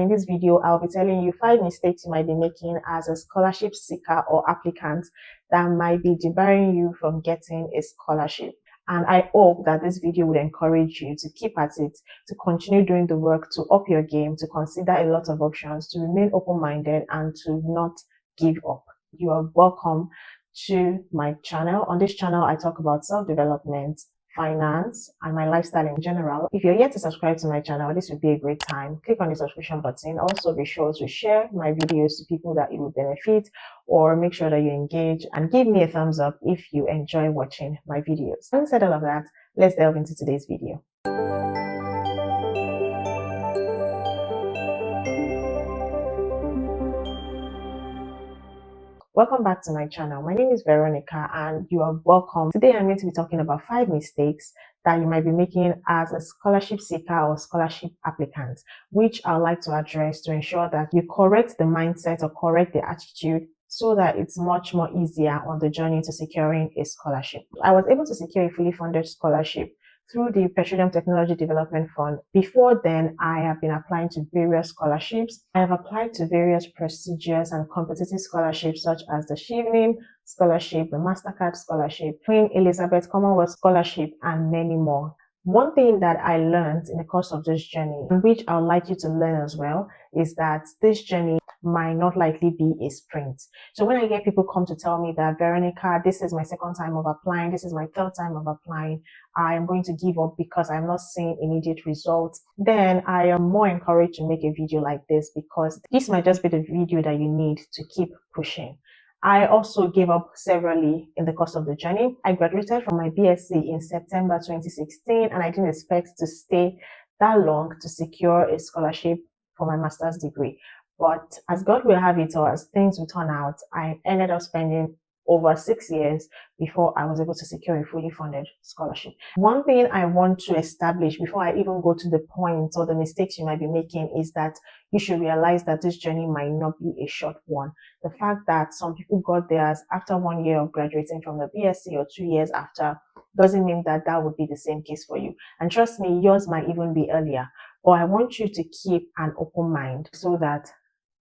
In this video, I'll be telling you 5 mistakes you might be making as a scholarship seeker or applicant that might be debarring you from getting a scholarship. And I hope that this video would encourage you to keep at it, to continue doing the work, to up your game, to consider a lot of options, to remain open-minded, and to not give up. You are welcome to my channel. On this channel, I talk about self-development, finance, and my lifestyle in general. If you're yet to subscribe to my channel, this would be a great time. Click on the subscription button. Also, be sure to share my videos to people that it will benefit, or make sure that you engage and give me a thumbs up if you enjoy watching my videos. Having said all of that, let's delve into today's video. Welcome back to my channel. My name is Veronica and you are welcome. Today I'm going to be talking about 5 mistakes that you might be making as a scholarship seeker or scholarship applicant, which I'd like to address to ensure that you correct the mindset or correct the attitude so that it's much more easier on the journey to securing a scholarship. I was able to secure a fully funded scholarship through the Petroleum Technology Development Fund. Before then, I have been applying to various scholarships. I have applied to various prestigious and competitive scholarships such as the Chevening Scholarship, the MasterCard Scholarship, Queen Elizabeth Commonwealth Scholarship, and many more. One thing that I learned in the course of this journey, and which I would like you to learn as well, is that this journey might not likely be a sprint. So when I get people come to tell me that, Veronica, this is my second time of applying, this is my third time of applying, I am going to give up because I'm not seeing immediate results, then I am more encouraged to make a video like this, because this might just be the video that you need to keep pushing. I also gave up severally in the course of the journey. I graduated from my BSc in September 2016, and I didn't expect to stay that long to secure a scholarship for my master's degree. But as God will have it, or as things will turn out, I ended up spending over 6 years before I was able to secure a fully funded scholarship. One thing I want to establish before I even go to the point or the mistakes you might be making is that you should realize that this journey might not be a short one. The fact that some people got theirs after 1 year of graduating from the BSc or 2 years after doesn't mean that that would be the same case for you. And trust me, yours might even be earlier. But I want you to keep an open mind so that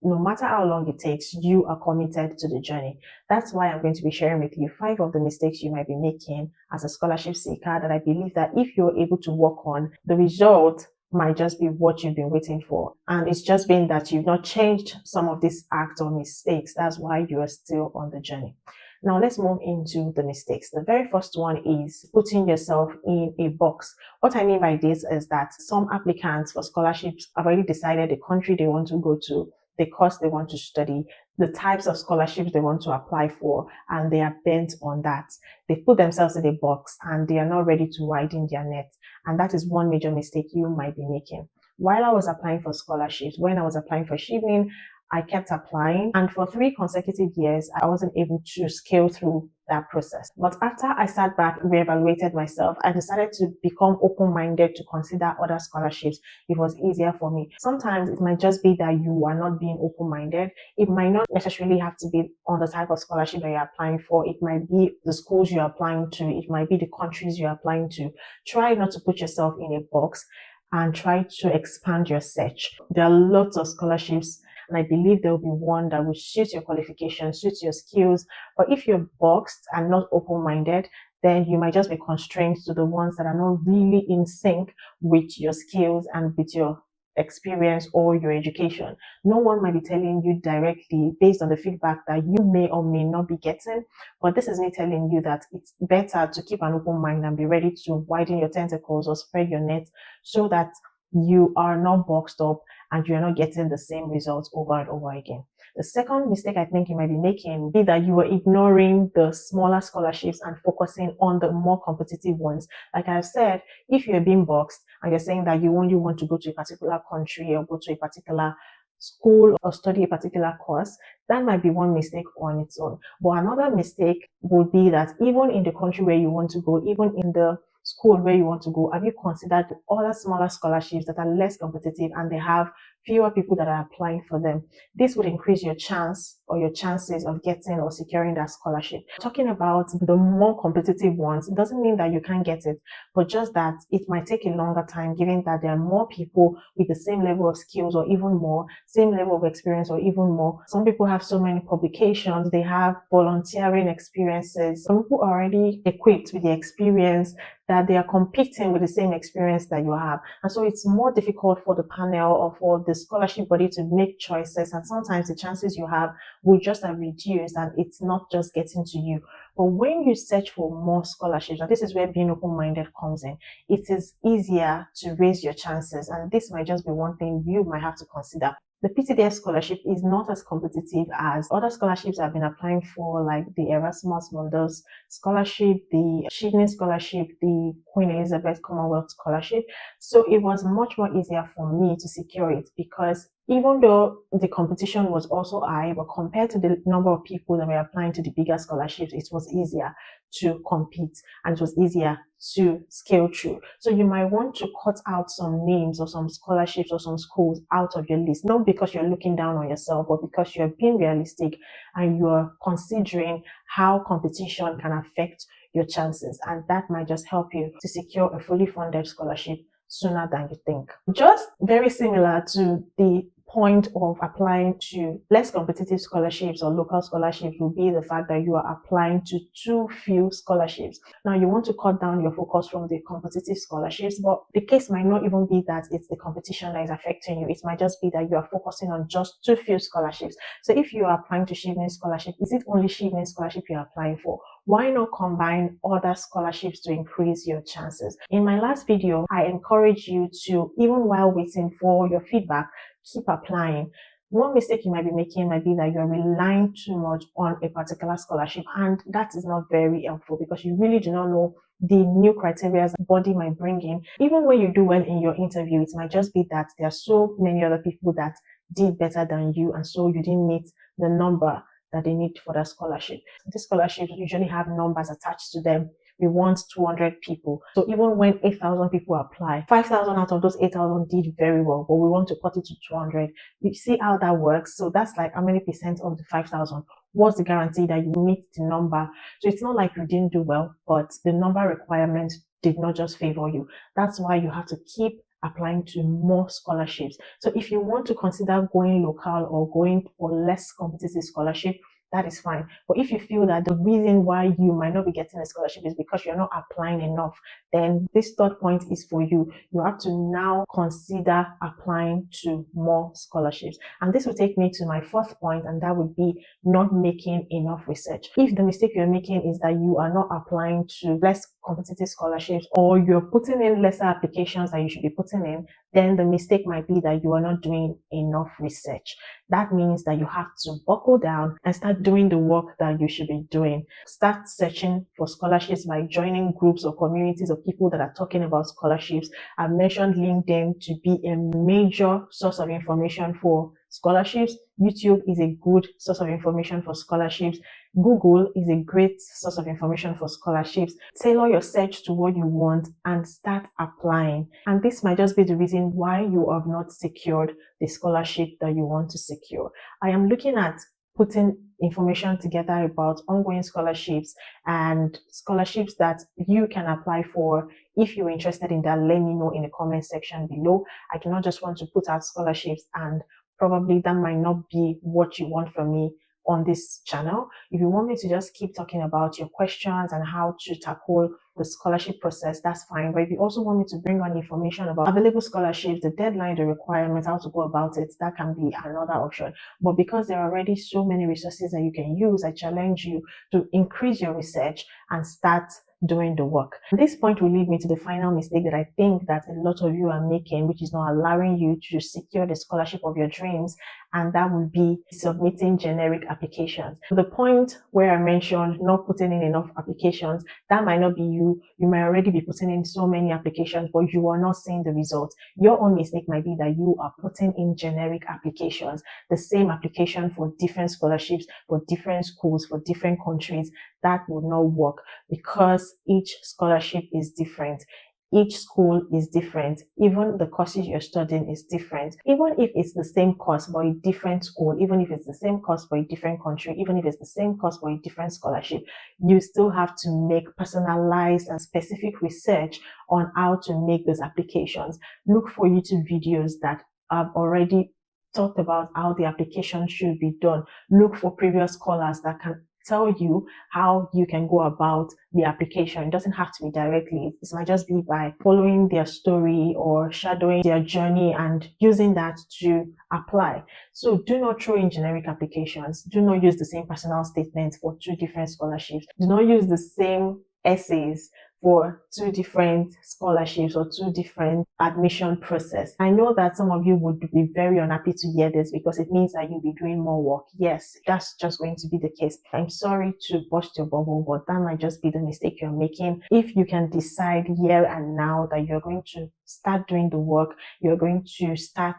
no matter how long it takes, you are committed to the journey. That's why I'm going to be sharing with you 5 of the mistakes you might be making as a scholarship seeker that I believe that if you're able to work on, the result might just be what you've been waiting for. And it's just been that you've not changed some of these acts or mistakes. That's why you are still on the journey. Now let's move into the mistakes. The very first one is putting yourself in a box. What I mean by this is that some applicants for scholarships have already decided the country they want to go to, the course they want to study, the types of scholarships they want to apply for, and they are bent on that. They put themselves in a box and they are not ready to widen their net. And that is one major mistake you might be making. While I was applying for scholarships, when I was applying for Chevening, I kept applying, and for 3 consecutive years, I wasn't able to scale through that process. But after I sat back, reevaluated myself, I decided to become open-minded to consider other scholarships. It was easier for me. Sometimes it might just be that you are not being open-minded. It might not necessarily have to be on the type of scholarship that you're applying for. It might be the schools you're applying to. It might be the countries you're applying to. Try not to put yourself in a box and try to expand your search. There are lots of scholarships, and I believe there will be one that will suit your qualifications, suit your skills. But if you're boxed and not open-minded, then you might just be constrained to the ones that are not really in sync with your skills and with your experience or your education. No one might be telling you directly based on the feedback that you may or may not be getting, but this is me telling you that it's better to keep an open mind and be ready to widen your tentacles or spread your net so that you are not boxed up and you're not getting the same results over and over again. The second mistake I think you might be making would be that you are ignoring the smaller scholarships and focusing on the more competitive ones. Like I've said, if you're being boxed and you're saying that you only want to go to a particular country or go to a particular school or study a particular course, that might be one mistake on its own. But another mistake would be that even in the country where you want to go, even in the school where you want to go, have you considered other smaller scholarships that are less competitive and they have fewer people that are applying for them. This would increase your chance or your chances of getting or securing that scholarship. Talking about the more competitive ones, it doesn't mean that you can't get it, but just that it might take a longer time, given that there are more people with the same level of skills or even more, same level of experience or even more. Some people have so many publications, they have volunteering experiences. Some people are already equipped with the experience that they are competing with the same experience that you have. And so it's more difficult for the panel or for the scholarship body to make choices. And sometimes the chances you have will just have reduced and it's not just getting to you. But when you search for more scholarships, and this is where being open-minded comes in, it is easier to raise your chances. And this might just be one thing you might have to consider. The PTDF scholarship is not as competitive as other scholarships I've been applying for, like the Erasmus Mundus scholarship, the Achievement scholarship, the Queen Elizabeth Commonwealth scholarship. So it was much more easier for me to secure it because even though the competition was also high, but compared to the number of people that were applying to the bigger scholarships, it was easier to compete and it was easier to scale through. So you might want to cut out some names or some scholarships or some schools out of your list, not because you're looking down on yourself, but because you're being realistic and you're considering how competition can affect your chances. And that might just help you to secure a fully funded scholarship sooner than you think. Just very similar to the point of applying to less competitive scholarships or local scholarships will be the fact that you are applying to too few scholarships. Now you want to cut down your focus from the competitive scholarships, but the case might not even be that it's the competition that is affecting you. It might just be that you are focusing on just too few scholarships. So if you are applying to Achievement scholarship, is it only Achievement scholarship you're applying for? Why not combine other scholarships to increase your chances? In my last video, I encourage you to, even while waiting for your feedback, keep applying. One mistake you might be making might be that you're relying too much on a particular scholarship, and that is not very helpful because you really do not know the new criteria the body might bring in. Even when you do well in your interview, it might just be that there are so many other people that did better than you, and so you didn't meet the number that they need for that scholarship. These scholarships usually have numbers attached to them. We want 200 people. So even when 8,000 people apply, 5,000 out of those 8,000 did very well, but we want to cut it to 200. You see how that works? So that's like how many percent of the 5,000? What's the guarantee that you meet the number? So it's not like you didn't do well, but the number requirement did not just favor you. That's why you have to keep applying to more scholarships. So if you want to consider going local or going for less competitive scholarship, that is fine. But if you feel that the reason why you might not be getting a scholarship is because you're not applying enough, then this third point is for you. You have to now consider applying to more scholarships. And this will take me to my fourth point, and that would be not making enough research. If the mistake you're making is that you are not applying to less competitive scholarships, or you're putting in lesser applications that you should be putting in, then the mistake might be that you are not doing enough research. That means that you have to buckle down and start doing the work that you should be doing. Start searching for scholarships by joining groups or communities of people that are talking about scholarships. I've mentioned LinkedIn to be a major source of information for scholarships. YouTube is a good source of information for scholarships. Google is a great source of information for scholarships. Tailor your search to what you want and start applying. And this might just be the reason why you have not secured the scholarship that you want to secure. I am looking at putting information together about ongoing scholarships and scholarships that you can apply for. If you're interested in that, let me know in the comment section below. I do not just want to put out scholarships and probably that might not be what you want from me on this channel. If you want me to just keep talking about your questions and how to tackle the scholarship process, that's fine. But if you also want me to bring on information about available scholarships, the deadline, the requirements, how to go about it, that can be another option. But because there are already so many resources that you can use, I challenge you to increase your research and start doing the work. This point will lead me to the final mistake that I think that a lot of you are making, which is not allowing you to secure the scholarship of your dreams, and that will be submitting generic applications. The point where I mentioned not putting in enough applications, that might not be you. You might already be putting in so many applications, but you are not seeing the results. Your own mistake might be that you are putting in generic applications, the same application for different scholarships, for different schools, for different countries. That will not work because each scholarship is different. each school is different. Even the courses you're studying is different. Even if it's the same course but a different school, even if it's the same course for a different country, even if it's the same course for a different scholarship, you still have to make personalized and specific research on how to make those applications. Look for YouTube videos that have already talked about how the application should be done. Look for previous scholars that can tell you how you can go about the application. It doesn't have to be directly. It might just be by following their story or shadowing their journey and using that to apply. So do not throw in generic applications. Do not use the same personal statements for two different scholarships. Do not use the same essays for two different scholarships or two different admission process. I know that some of you would be very unhappy to hear this because it means that you'll be doing more work. Yes, that's just going to be the case. I'm sorry to burst your bubble, but that might just be the mistake you're making. If you can decide here and now that you're going to start doing the work, you're going to start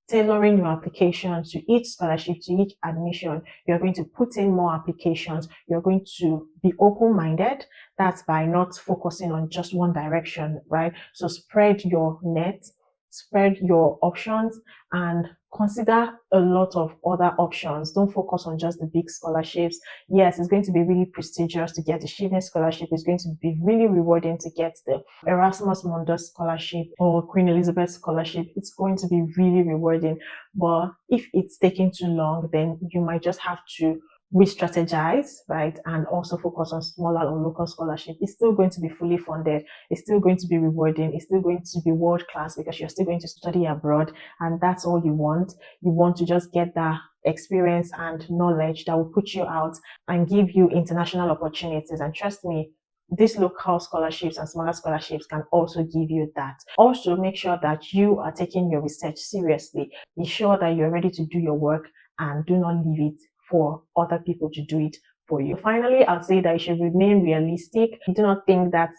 tailoring your application to each scholarship, to each admission. You're going to put in more applications. You're going to be open-minded. That's by not focusing on just one direction, right? So spread your net, spread your options, and consider a lot of other options. Don't focus on just the big scholarships. Yes, it's going to be really prestigious to get the Chivney Scholarship. It's going to be really rewarding to get the Erasmus Mundus Scholarship or Queen Elizabeth Scholarship. It's going to be really rewarding. But if it's taking too long, then you might just have to re-strategize, right? And also focus on smaller or local scholarship. It's still going to be fully funded. It's still going to be rewarding. It's still going to be world class because you're still going to study abroad. And that's all you want. You want to just get that experience and knowledge that will put you out and give you international opportunities. And trust me, these local scholarships and smaller scholarships can also give you that. Also, make sure that you are taking your research seriously. Be sure that you're ready to do your work and do not leave it for other people to do it for you. Finally, I'll say that you should remain realistic. Do not think that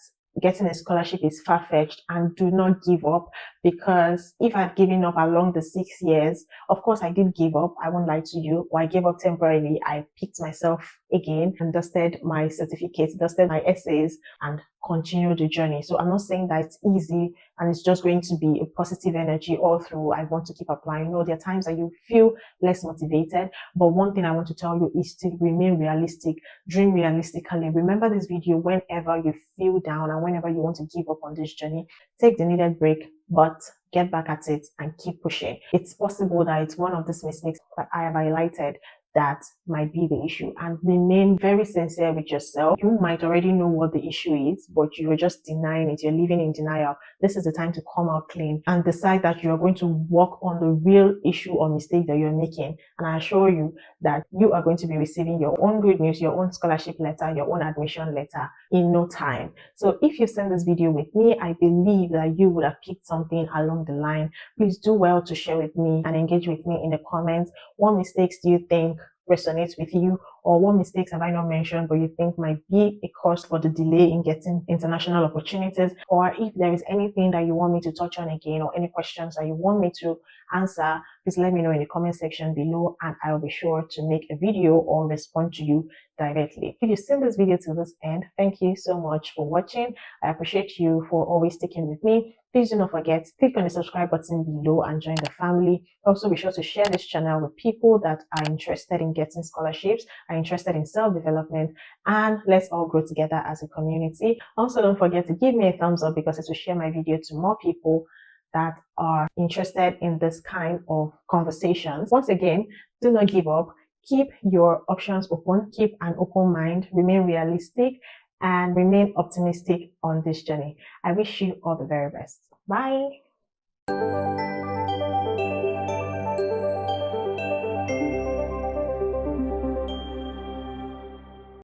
getting a scholarship is far-fetched, and do not give up, because if I'd given up along the 6 years, of course I did give up, I won't lie to you, but I gave up temporarily. I picked myself again and dusted my certificates, dusted my essays, and continued the journey. So I'm not saying that it's easy and it's just going to be a positive energy all through. I want to keep applying. No, there are times that you feel less motivated, but one thing I want to tell you is to remain realistic, dream realistically. Remember this video whenever you feel down and whenever you want to give up on this journey. Take the needed break, but get back at it and keep pushing. It's possible that it's one of these mistakes that I have highlighted that might be the issue, and remain very sincere with yourself. You might already know what the issue is, but you are just denying it. You're living in denial. This is the time to come out clean and decide that you're going to work on the real issue or mistake that you're making. And I assure you that you are going to be receiving your own good news, your own scholarship letter, your own admission letter in no time. So if you send this video with me, I believe that you would have picked something along the line. Please do well to share with me and engage with me in the comments. What mistakes do you think resonates with you, or what mistakes have I not mentioned but you think might be a cause for the delay in getting international opportunities? Or if there is anything that you want me to touch on again, or any questions that you want me to answer, please let me know in the comment section below, and I'll be sure to make a video or respond to you directly. If you've seen this video to this end, thank you so much for watching. I appreciate you for always sticking with me. Please do not forget, click on the subscribe button below and join the family. Also, be sure to share this channel with people that are interested in getting scholarships, are interested in self-development, and let's all grow together as a community. Also, don't forget to give me a thumbs up because it will share my video to more people that are interested in this kind of conversations. Once again, do not give up. Keep your options open. Keep an open mind. Remain realistic and remain optimistic on this journey. I wish you all the very best. Bye.